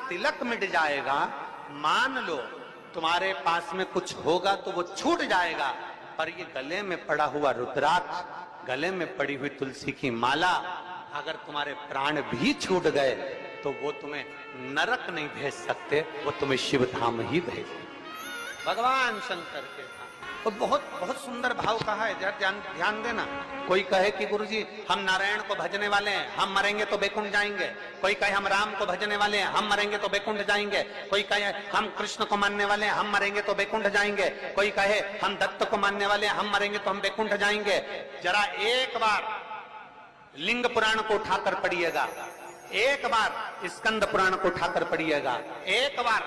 तिलक मिट जाएगा, मान लो तुम्हारे पास में कुछ होगा तो वो छूट जाएगा, पर ये गले में पड़ा हुआ रुद्राक्ष, गले में पड़ी हुई तुलसी की माला, अगर तुम्हारे प्राण भी छूट गए तो वो तुम्हें नरक नहीं भेज सकते, वो तुम्हें शिव धाम ही भेज। भगवान शंकर के और बहुत बहुत सुंदर भाव कहा है, जरा ध्यान देना। कोई कहे कि गुरुजी हम नारायण को भजने वाले हैं, हम मरेंगे तो बैकुंठ जाएंगे। कोई कहे हम राम को भजने वाले हैं, हम मरेंगे तो बैकुंठ जाएंगे। कोई कहे हम कृष्ण को मानने वाले हैं, हम मरेंगे तो बैकुंठ जाएंगे। कोई कहे हम दत्त को मानने वाले हैं, हम मरेंगे तो हम बैकुंठ जाएंगे। जरा एक बार लिंग पुराण को उठाकर पढ़िएगा, एक बार स्कंद पुराण को उठाकर पढ़िएगा, एक बार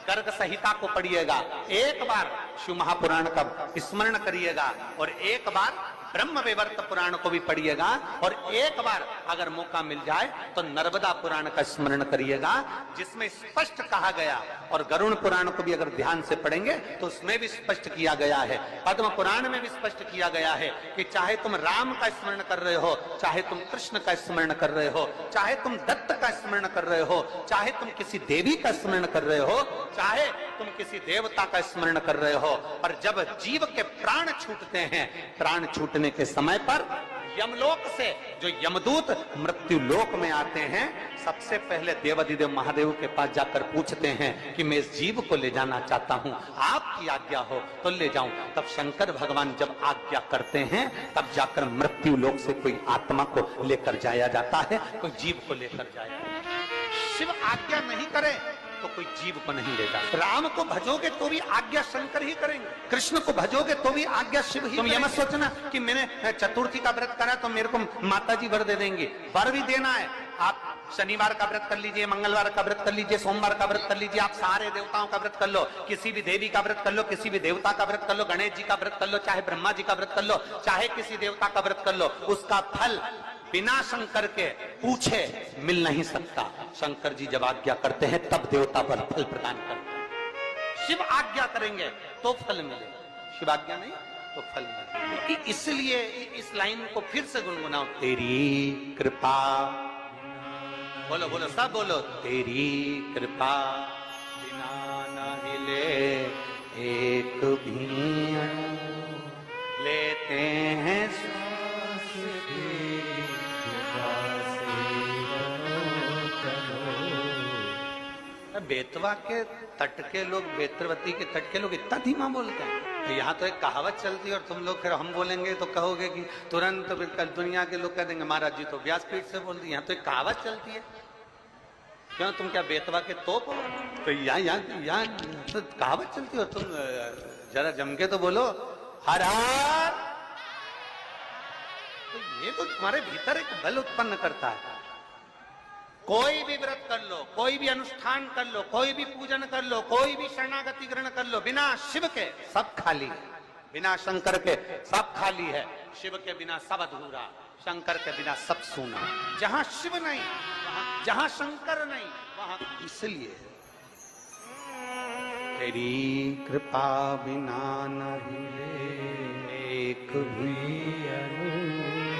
गर्ग संहिता को पढ़िएगा, एक बार शिव महापुराण का स्मरण करिएगा, और एक बार ब्रह्म वैवर्त पुराण को भी पढ़िएगा, और एक बार अगर मौका मिल जाए तो नर्मदा पुराण का स्मरण करिएगा, जिसमें स्पष्ट कहा गया, और गरुण पुराण को भी अगर ध्यान से पढ़ेंगे तो उसमें भी स्पष्ट किया गया है, पद्म पुराण में भी स्पष्ट किया गया है कि चाहे तुम राम का स्मरण कर रहे हो, चाहे तुम कृष्ण का स्मरण कर रहे हो, चाहे तुम दत्त का स्मरण कर रहे हो, चाहे तुम किसी देवी का स्मरण कर रहे हो, चाहे तुम किसी देवता का स्मरण कर रहे हो, पर जब जीव के प्राण छूटते हैं, प्राण छूटने के समय पर यमलोक से जो यमदूत मृत्यु लोक में आते हैं, सबसे पहले देवाधिदेव महादेव के पास जाकर पूछते हैं कि मैं इस जीव को ले जाना चाहता हूं, आपकी आज्ञा हो तो ले जाऊं। तब शंकर भगवान जब आज्ञा करते हैं, तब जाकर मृत्यु लोक से कोई आत्मा को लेकर जाया जाता है, कोई जीव को लेकर जाया जाता है। शिव आज्ञा नहीं करे तो कोई जीव को नहीं ले जाता। राम को भजोगे तो भी आज्ञा शंकर ही करेंगे, कृष्ण को भजोगे तो भी आज्ञा शिव ही। तुम ये मत सोचना कि मैंने चतुर्थी का व्रत करा तो मेरे को माता जी वर दे देंगे, वर भी देना है। आप शनिवार का व्रत कर लीजिए, मंगलवार का व्रत कर लीजिए, सोमवार का व्रत कर लीजिए, आप सारे देवताओं का व्रत कर लो, किसी भी देवी का व्रत कर लो, किसी भी देवता का व्रत कर लो, गणेश जी का व्रत कर लो, चाहे ब्रह्मा जी का व्रत कर लो, चाहे किसी देवता का व्रत कर लो, उसका फल बिना शंकर के पूछे मिल नहीं सकता। शंकर जी जब आज्ञा करते हैं तब देवता पर फल प्रदान करते हैं। शिव आज्ञा करेंगे तो फल मिलेगा, शिव आज्ञा नहीं तो फल मिलेगा। इसलिए इस लाइन को फिर से गुनगुनाओ, तेरी कृपा, बोलो बोलो सब बोलो, तेरी कृपा बिना न हिले एक भी अणु, लेते हैं बेतवा के तट के लोग, बेतरवती के तट के लोग इतना धीमा बोलते हैं। तो यहाँ तो एक कहावत चलती है और तुम लोग फिर हम बोलेंगे तो कहोगे कि तुरंत दुनिया के लोग कह देंगे महाराज जी तो व्यासपीठ से बोल दी। यहाँ तो एक कहावत चलती है, क्यों तुम क्या बेतवा के तोप हो? तो यहाँ तो कहावत चलती है और तुम जरा जम के तो बोलो हर हर। तो ये तो तुम्हारे भीतर एक बल उत्पन्न करता है। कोई भी व्रत कर लो, कोई भी अनुष्ठान कर लो, कोई भी पूजन कर लो, कोई भी शरणागति ग्रहण कर लो, बिना शिव के सब खाली है, बिना शंकर के सब खाली है। शिव के बिना सब अधूरा, शंकर के बिना सब सूना। जहां शिव नहीं, जहां शंकर नहीं, वहां इसलिए तेरी कृपा बिना नहीं एक भी अणु,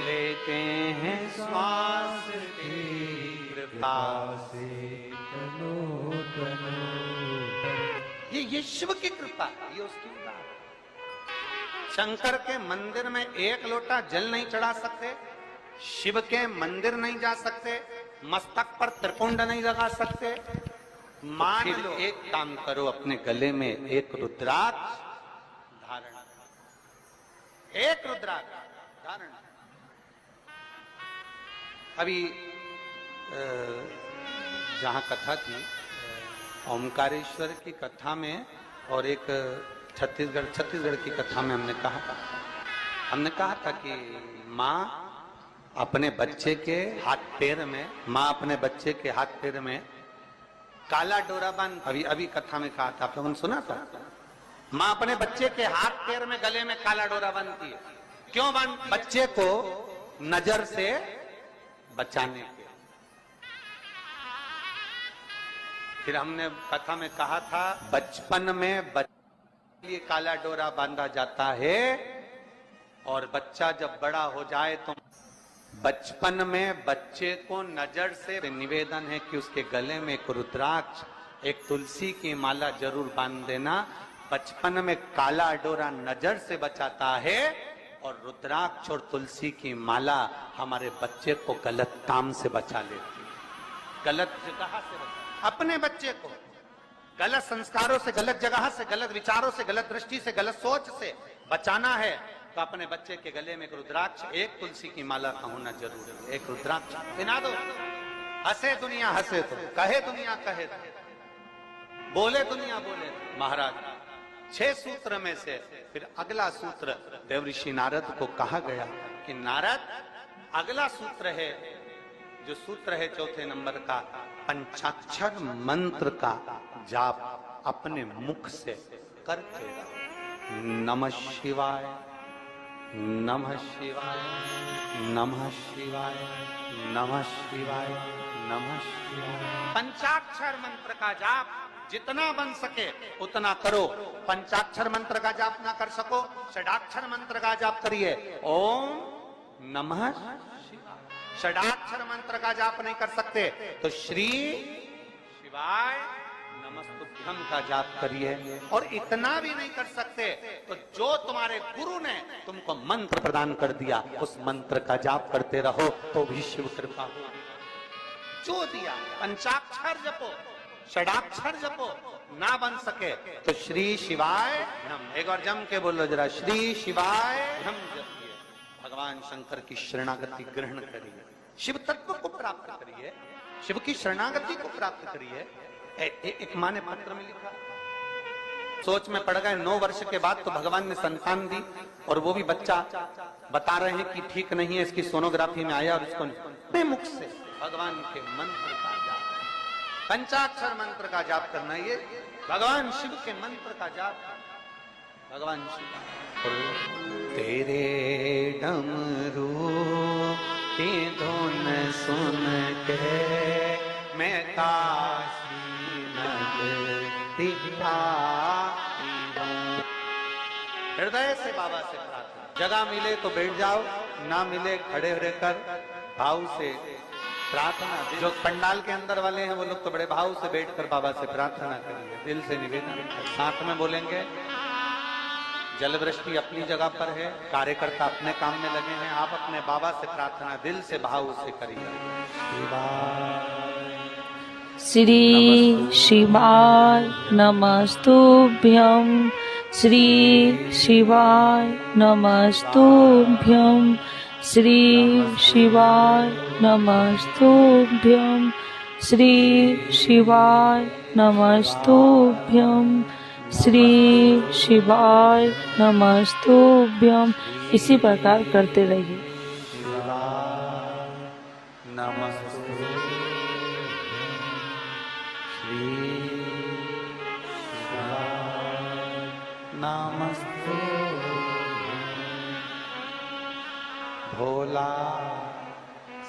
लेते हैं श्वास से तनो तनो। ये शिव की कृपा, ये उसकी कृपा। शंकर के मंदिर में एक लोटा जल नहीं चढ़ा सकते, शिव के मंदिर नहीं जा सकते, मस्तक पर त्रिपुंड नहीं लगा सकते। मान लो एक काम करो, अपने गले में एक रुद्राक्ष धारण, एक रुद्राक्ष धारण। अभी जहाँ कथा थी ओमकारेश्वर की कथा में, और एक छत्तीसगढ़ की कथा में हमने कहा था कि माँ अपने बच्चे के हाथ पैर में, माँ अपने बच्चे के हाथ पैर में काला डोरा बांध, अभी कथा में कहा था, आप लोगों ने सुना था। माँ अपने बच्चे के हाथ पैर में गले में काला डोरा बांधती है। क्यों बांध? बच्चे को नजर से बचाने के। फिर हमने कथा में कहा था बचपन में बच्चे लिए काला डोरा बांधा जाता है, और बच्चा जब बड़ा हो जाए तो बचपन में बच्चे को नजर से निवेदन है कि उसके गले में एक रुद्राक्ष, एक तुलसी की माला जरूर बांध देना। बचपन में काला डोरा नजर से बचाता है और रुद्राक्ष और तुलसी की माला हमारे बच्चे को गलत काम से बचा लेती है, गलत जगह से बचा। अपने बच्चे को गलत संस्कारों से, गलत जगह से, गलत विचारों से, गलत दृष्टि से, गलत सोच से बचाना है तो अपने बच्चे के गले में एक रुद्राक्ष, एक तुलसी की माला का होना जरूरी है। एक रुद्राक्ष पहना दो। हंसे दुनिया हंसे तो, कहे दुनिया कहे तो, बोले दुनिया बोले। महाराज 6 सूत्र में से फिर अगला सूत्र देवऋषि नारद को कहा गया कि नारद अगला सूत्र है, जो सूत्र है 4थे नंबर का, पंचाक्षर मंत्र का जाप अपने मुख से करके नमः शिवाय, नमः शिवाय, नमः शिवाय, नमः शिवाय, नमः शिवाय। पंचाक्षर मंत्र का जाप जितना बन सके उतना करो। पंचाक्षर मंत्र का जाप ना कर सको, षडाक्षर मंत्र का जाप करिए। ओम नमः शिवाय। षडाक्षर मंत्र का जाप नहीं कर सकते तो श्री शिवाय नमस्तुभ्यम का जाप करिए। और इतना भी नहीं कर सकते तो जो तुम्हारे गुरु ने तुमको मंत्र प्रदान कर दिया उस मंत्र का जाप करते रहो तो भी शिव कृपा हो। जो दिया पंचाक्षर जपो, षडाक्षर जपो, ना बन सके तो श्री शिवाय हम। एक बार जम के बोलो जरा, श्री शिवाय हम जपिए। भगवान शंकर की शरणागति ग्रहण करिए, शिव तत्व को प्राप्त करिए, शिव की शरणागति को प्राप्त करिए। एक माँ ने पत्र में लिखा, सोच में पड़ गए 9 वर्ष के बाद तो भगवान ने संतान दी और वो भी बच्चा बता रहे हैं कि ठीक नहीं है, इसकी सोनोग्राफी में आया और इसको अपने मुख से भगवान के मंत्र का जाप, पंचाक्षर मंत्र का जाप करना, ये भगवान शिव के मंत्र का जाप। भगवान शिव तेरे डमरू की धुन सुन के मैं काशी नगरी हृदय से बाबा से प्रार्थना। जगह मिले तो बैठ जाओ, ना मिले खड़े रहकर भाव से प्रार्थना। जो पंडाल के अंदर वाले हैं वो लोग तो बड़े भाव से बैठकर बाबा से प्रार्थना करेंगे, दिल से निवेदन। साथ में बोलेंगे, जल वृष्टि अपनी जगह पर है, कार्यकर्ता अपने काम में लगे हैं, आप अपने बाबा से प्रार्थना दिल से भाव से करिए। श्री शिवाय नमस्तुभ्यं, श्री शिवाय नमस्तुभ्यं, श्री शिवाय नमस्तुभ्यं, श्री शिवाय नमस्तुभ्यं, श्री शिवाय नमस्तुभ्यं। इसी प्रकार करते रहिए। नमस्ते भोला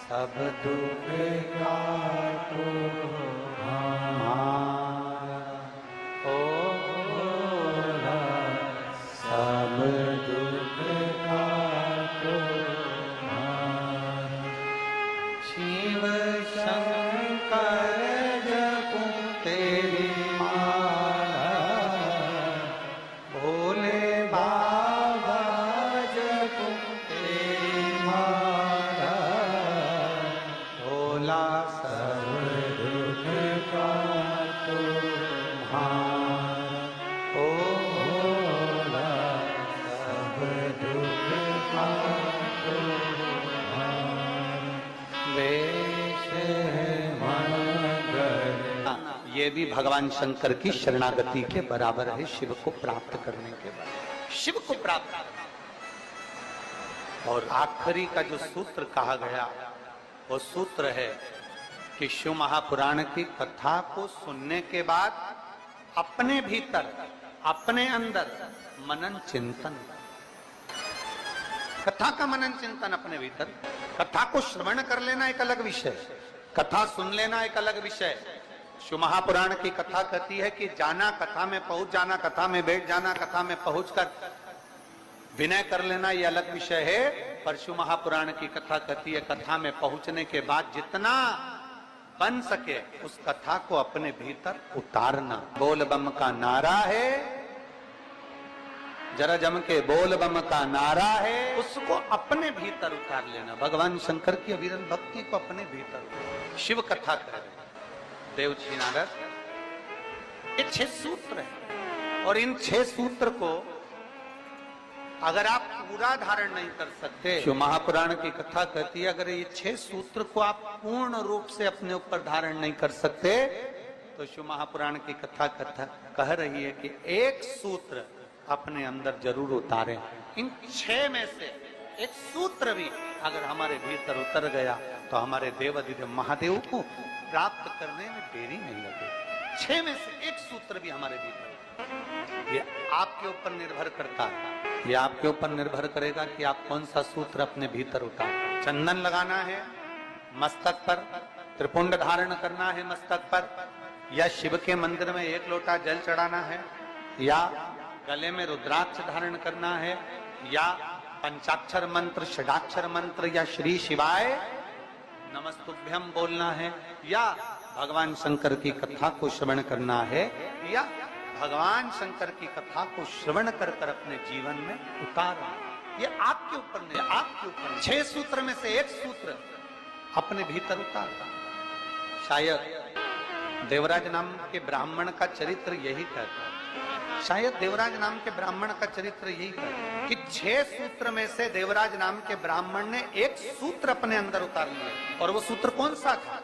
सब दुख काटो हमारा, ओ भोला सब दुख काटो हमारा। शिव शंकर जपो तेरी माला, भोले बाबा जपो तेरी माला, भोला सब दुख काटो हमारा, ओ भोला सब दुख काटो हमारा। वेश है मंगल, ये भी भगवान शंकर की शरणागति के बराबर है, शिव को प्राप्त करने के बराबर, शिव को प्राप्त करना। और आखिरी का जो सूत्र कहा गया वो सूत्र है कि शिव महापुराण की कथा को सुनने के बाद अपने भीतर, अपने अंदर मनन चिंतन, कथा का मनन चिंतन अपने भीतर। कथा को श्रवण कर लेना एक अलग विषय, कथा सुन लेना एक अलग विषय। शिव महापुराण की कथा कहती है कि जाना, कथा में पहुंच जाना, कथा में बैठ जाना, कथा में पहुंचकर विनय कर लेना, ये अलग विषय है। परशु महापुराण की कथा कहती है, कथा में पहुंचने के बाद जितना बन सके उस कथा को अपने भीतर उतारना। बोल बम का नारा है, जरा जम के बोल बम का नारा है, उसको अपने भीतर उतार लेना। भगवान शंकर की अविरल भक्ति को अपने भीतर। शिव कथा कर रहे देवजी नारद, ये 6 सूत्र है और इन 6 सूत्र को अगर आप पूरा धारण नहीं कर सकते, शिव महापुराण की कथा कहती है अगर ये 6 सूत्र को आप पूर्ण रूप से अपने ऊपर धारण नहीं कर सकते तो शिव महापुराण की कथा कह रही है कि एक सूत्र अपने अंदर जरूर उतारें। इन 6 में से एक सूत्र भी अगर हमारे भीतर उतर गया तो हमारे देवाधिदेव महादेव को प्राप्त करने में देरी नहीं लगेगी। 6 में से एक सूत्र भी हमारे भीतर, ये आपके ऊपर निर्भर करता है। ये आपके ऊपर निर्भर करेगा कि आप कौन सा सूत्र अपने भीतर उतार। चंदन लगाना है मस्तक पर, त्रिपुंड धारण करना है मस्तक पर, या शिव के मंदिर में 1 लोटा जल चढ़ाना है, या गले में रुद्राक्ष धारण करना है, या पंचाक्षर मंत्र, षडाक्षर मंत्र, या श्री शिवाय नमस्तुभ्यम बोलना है, या भगवान शंकर की कथा को श्रवण करना है, या भगवान शंकर की कथा को श्रवण कर कर अपने जीवन में उतारना। ये आपके ऊपर नहीं, आपके ऊपर। 6 सूत्र में से एक सूत्र अपने भीतर उतारना। शायद देवराज नाम के ब्राह्मण का चरित्र यही कहता है, शायद देवराज नाम के ब्राह्मण का चरित्र यही कहता है कि 6 सूत्र में से देवराज नाम के ब्राह्मण ने एक सूत्र अपने अंदर उतार लिया। और वो सूत्र कौन सा था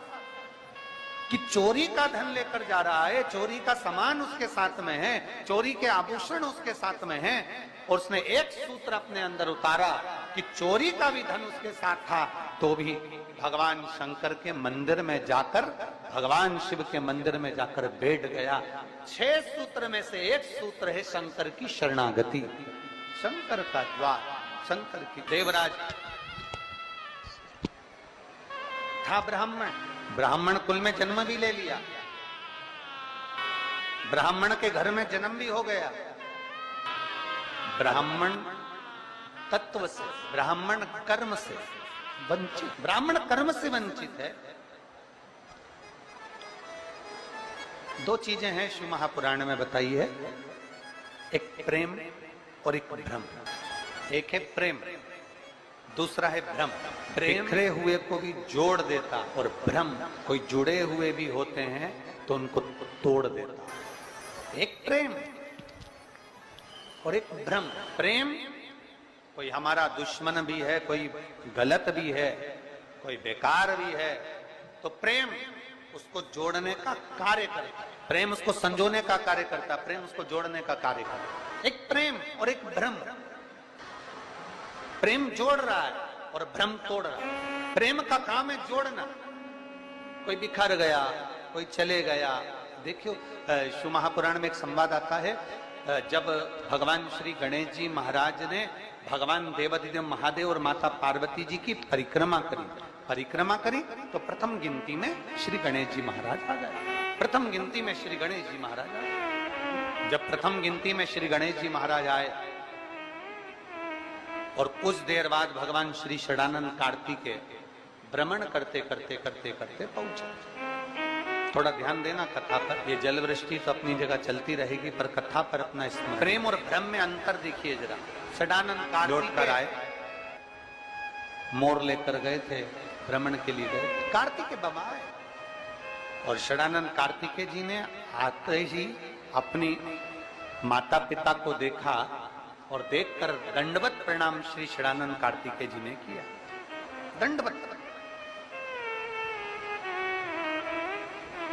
कि चोरी का धन लेकर जा रहा है, चोरी का सामान उसके साथ में है, चोरी के आभूषण उसके साथ में है, और उसने एक सूत्र अपने अंदर उतारा कि चोरी का भी धन उसके साथ था तो भी भगवान शंकर के मंदिर में जाकर, भगवान शिव के मंदिर में जाकर बैठ गया। 6 सूत्र में से एक सूत्र है शंकर की शरणागति, शंकर का द्वार, शंकर की। देवराज था ब्राह्मण, ब्राह्मण कुल में जन्म भी ले लिया, ब्राह्मण के घर में जन्म भी हो गया, ब्राह्मण तत्व से, ब्राह्मण कर्म से वंचित, ब्राह्मण कर्म से वंचित है। 2 चीजें हैं शिव महापुराण में बताई है, एक प्रेम और एक भ्रम। एक है प्रेम, दूसरा है भ्रम। प्रेम बिखरे हुए को भी जोड़ देता और भ्रम कोई जुड़े हुए भी होते हैं तो उनको तोड़ देता। एक प्रेम और एक भ्रम। प्रेम कोई हमारा दुश्मन भी है, कोई गलत भी है, कोई बेकार भी है, तो प्रेम उसको जोड़ने का कार्य करता है, प्रेम उसको संजोने का कार्य करता है, प्रेम उसको जोड़ने का कार्य करता है। एक प्रेम और एक भ्रम। प्रेम जोड़ रहा है और भ्रम तोड़ रहा है। प्रेम का काम है जोड़ना। कोई बिखर गया, कोई चले गया। देखियो शिव महापुराण में एक संवाद आता है, जब भगवान श्री गणेश जी महाराज ने भगवान देवाधिदेव महादेव और माता पार्वती जी की परिक्रमा करी तो प्रथम गिनती में श्री गणेश जी महाराज आ गए। प्रथम गिनती में श्री गणेश जी महाराज आए। जब प्रथम गिनती में श्री गणेश जी महाराज आए और कुछ देर बाद भगवान श्री षडानंद कार्तिकेय भ्रमण करते पहुंचे। थोड़ा ध्यान देना कथा पर, ये जल वृष्टि तो अपनी जगह चलती रहेगी पर कथा पर अपना स्मरण। प्रेम और भ्रम में अंतर देखिए जरा। षडानंद कार्तिकेय आए, मोर लेकर गए थे, भ्रमण के लिए गए, कार्तिकेय बाबा आए और षडानंद कार्तिकेय जी ने आते ही अपनी माता पिता को देखा और देखकर दंडवत प्रणाम श्री षडानंद कार्तिकेय जी ने किया। दंडवत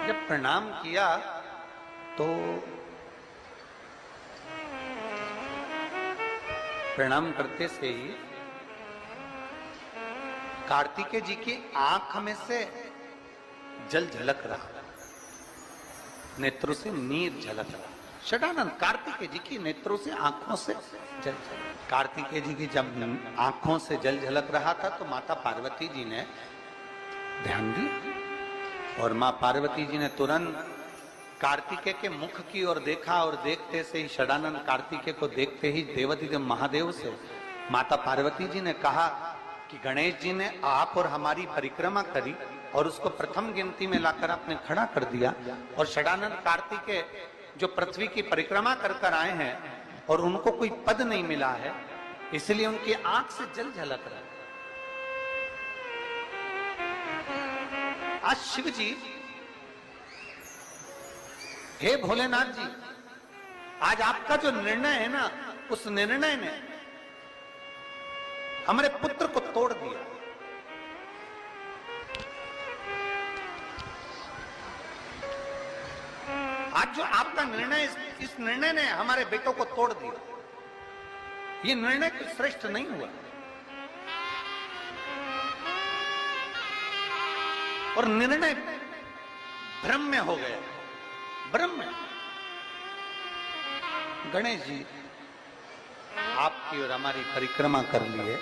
जब प्रणाम किया तो प्रणाम करते से ही कार्तिकेय जी की आंख में से जल झलक रहा, नेत्रों से नीर झलक रहा। षडानंद कार्तिकेय जी की नेत्रों से, आंखों से जल झलक। कार्तिकेय जी की जब आंखों से जल झलक रहा था तो माता पार्वती जी ने ध्यान दिया और मां पार्वती जी ने तुरंत कार्तिकेय के मुख की ओर देखा और देखते से ही षडानंद कार्तिकेय को देखते ही देवाधिदेव महादेव से माता पार्वती जी ने कहा कि गणेश जी ने आप और हमारी परिक्रमा करी और उसको प्रथम गिनती में लाकर आपने खड़ा कर दिया, और षडानंद कार्तिकेय जो पृथ्वी की परिक्रमा कर कर आए हैं और उनको कोई पद नहीं मिला है, इसलिए उनकी आंख से जल झलक रहा है। आज शिव जी, हे भोलेनाथ जी, आज आपका जो निर्णय है ना, उस निर्णय ने हमारे पुत्र को तोड़ दिया। आज जो आपका निर्णय, इस निर्णय ने हमारे बेटों को तोड़ दिया। ये निर्णय कोई श्रेष्ठ नहीं हुआ, और निर्णय भ्रम में हो गया, भ्रम में। गणेश जी आपकी और हमारी परिक्रमा कर ली है,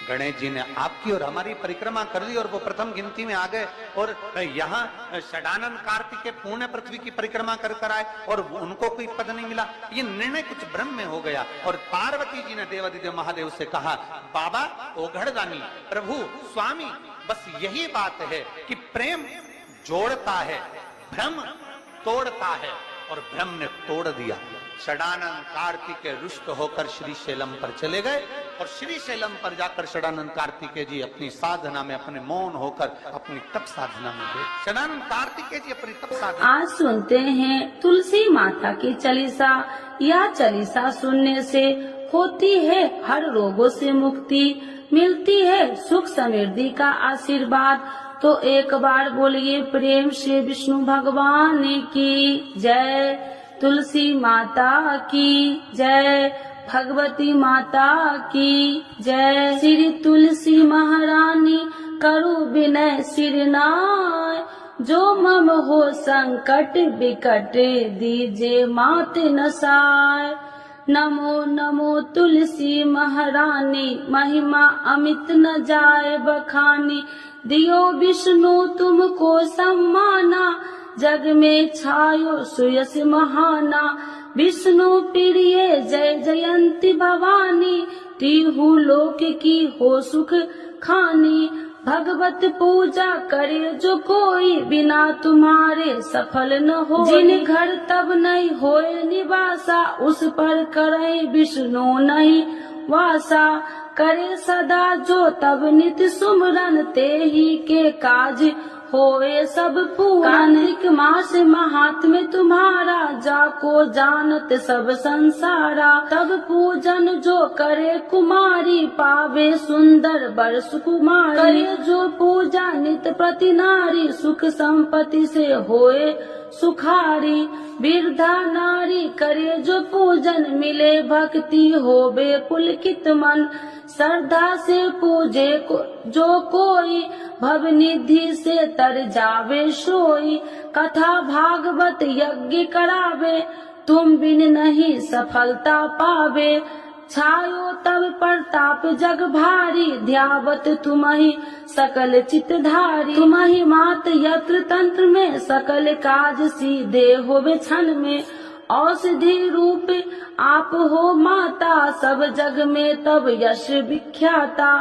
गणेश जी ने आपकी और हमारी परिक्रमा कर ली और वो प्रथम गिनती में आ गए, और यहाँ षडानंद कार्तिकेय पूर्ण पृथ्वी की परिक्रमा कर कर आए और उनको कोई पद नहीं मिला। ये निर्णय कुछ भ्रम में हो गया। और पार्वती जी ने देवादिदेव महादेव से कहा, बाबा ओघड़दानी, प्रभु स्वामी, बस यही बात है कि प्रेम जोड़ता है, भ्रम तोड़ता है, और भ्रम ने तोड़ दिया। षडानंद कार्तिकेय रुष्ट होकर श्री शैलम पर चले गए, और श्री शैलम पर जाकर षडानंद कार्तिकेय जी अपनी साधना में, अपने मौन होकर अपनी तप साधना में गए। षडानंद कार्तिकेय जी अपनी तप साधना। आज सुनते हैं तुलसी माता की चालीसा। यह चालीसा सुनने से होती है हर रोगों से मुक्ति, मिलती है सुख समृद्धि का आशीर्वाद। तो एक बार बोलिए प्रेम से विष्णु भगवान की जय, तुलसी माता की जय, भगवती माता की जय। श्री तुलसी महारानी करु विनय सिरनाय, जो मम हो संकट विकट दीजे मात नसाय। नमो नमो तुलसी महारानी, महिमा अमित न जाए बखानी। दियो विष्णु तुमको सम्माना, जग में छायो सुयस महाना। विष्णु प्रिय जय जयंती भवानी, तिहु लोक की हो सुख खानी। भगवत पूजा करे जो कोई, बिना तुम्हारे सफल न हो। जिन घर तब नहीं होए निवासा, उस पर करे विष्णु नहीं वासा। करे सदा जो तब नित सुमरन, ते ही के काज होए सब पूर्ण। कार्तिक मास महात्म्य तुम्हारा, जाको जानत सब संसारा। तब पूजन जो करे कुमारी, पावे सुंदर बर सुकुमारी। करे जो पूजा नित प्रति नारी, सुख संपत्ति से होए सुखारी। वृद्धा नारी करे जो पूजन, मिले भक्ति होवे पुलकित मन। श्रद्धा से पूजे जो कोई, भव निधि से तर जावे सोई। कथा भागवत यज्ञ करावे, तुम बिन नहीं सफलता पावे। छायो तब प्रताप जग भारी, ध्यावत तुम्हि सकल चितधारी। तुम्हि मात यत्र तंत्र में, सकल काज सीधे होवे क्षण में। औषधि रूप आप हो माता, सब जग में तब यश विख्याता।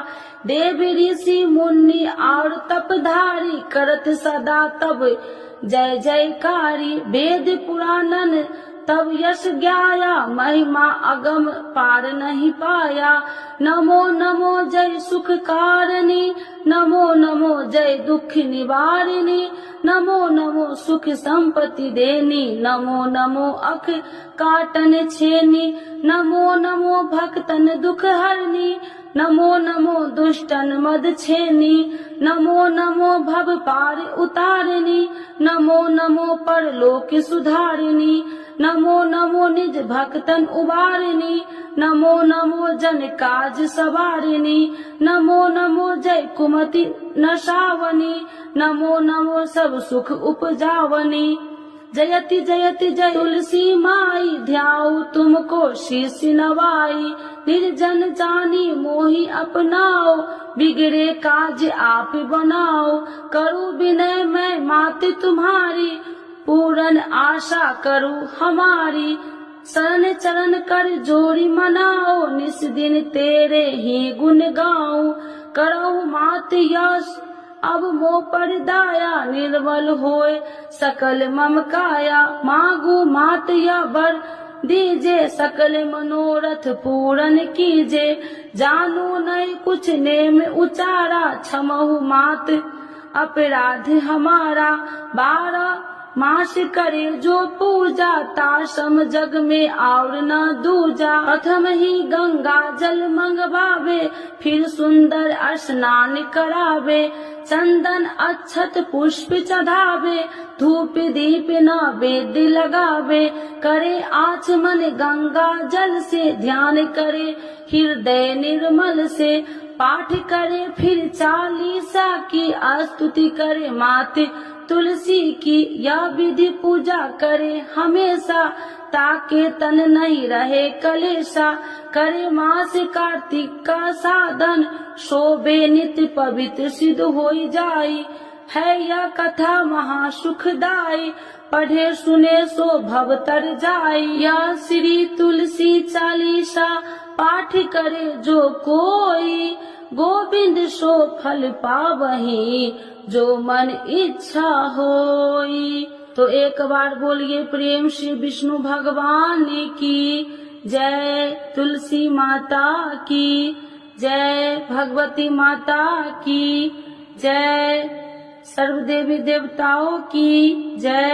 देव ऋषि मुनि और तपधारी, करत सदा तब जय जयकारी। वेद पुराणन तब यश ज्ञाया, महिमा अगम पार नहीं पाया। नमो नमो जय सुख कारिणी, नमो नमो जय दुख निवारिणी। नमो नमो सुख संपत्ति देनी, नमो नमो अख काटन छेनी। नमो नमो भक्तन दुख हरनी, नमो नमो दुष्टन मद छेनी। नमो नमो भव पार उतारिणी, नमो नमो परलोक सुधारिणी। नमो नमो निज भक्तन उबारिणी, नमो नमो जन काज सवारिणी। नमो नमो जय कुमति नशावनी, नमो नमो सब सुख उपजावनी। जयति जयति जय तुलसी माई, ध्याऊ तुमको शीश नवाई। निर्जन जानी मोहि अपनाओ, बिगड़े काज आप बनाओ। करूं विनय मैं मात तुम्हारी, पूर्ण आशा करूं हमारी। शरण चरण कर जोड़ी मनाओ, निस दिन तेरे ही गुण गाऊं। करहु मात यश अब मोह पर दाया निर्मल होए सकल मम काया मांगू मात या बर दीजे सकल मनोरथ पूरन कीजे जानू नहीं कुछ नेम उचारा क्षमहु मात अपराध हमारा 12 मास करे जो पूजा ताशम जग में और न दूजा प्रथम ही गंगा जल मंगवावे फिर सुंदर स्नान करावे चंदन अक्षत पुष्प चढ़ावे धूप दीप नैवेद्य लगावे करे आचमन गंगा जल से ध्यान करे हृदय निर्मल से पाठ करे फिर 40 की स्तुति करे माते तुलसी की यह विधि पूजा करे हमेशा ताके तन नहीं रहे कलेशा करे मास कार्तिक का साधन शोभे नित्य पवित्र सिद्ध होई जाई है यह कथा महा सुखदाई पढ़े सुने सो भव तर जाई यह श्री तुलसी चालीसा पाठ करे जो कोई गोविंद सो फल पावही जो मन इच्छा होई। तो एक बार बोलिए प्रेम से विष्णु भगवान की जय, तुलसी माता की जय, भगवती माता की जय, सर्व देवी देवताओं की जय।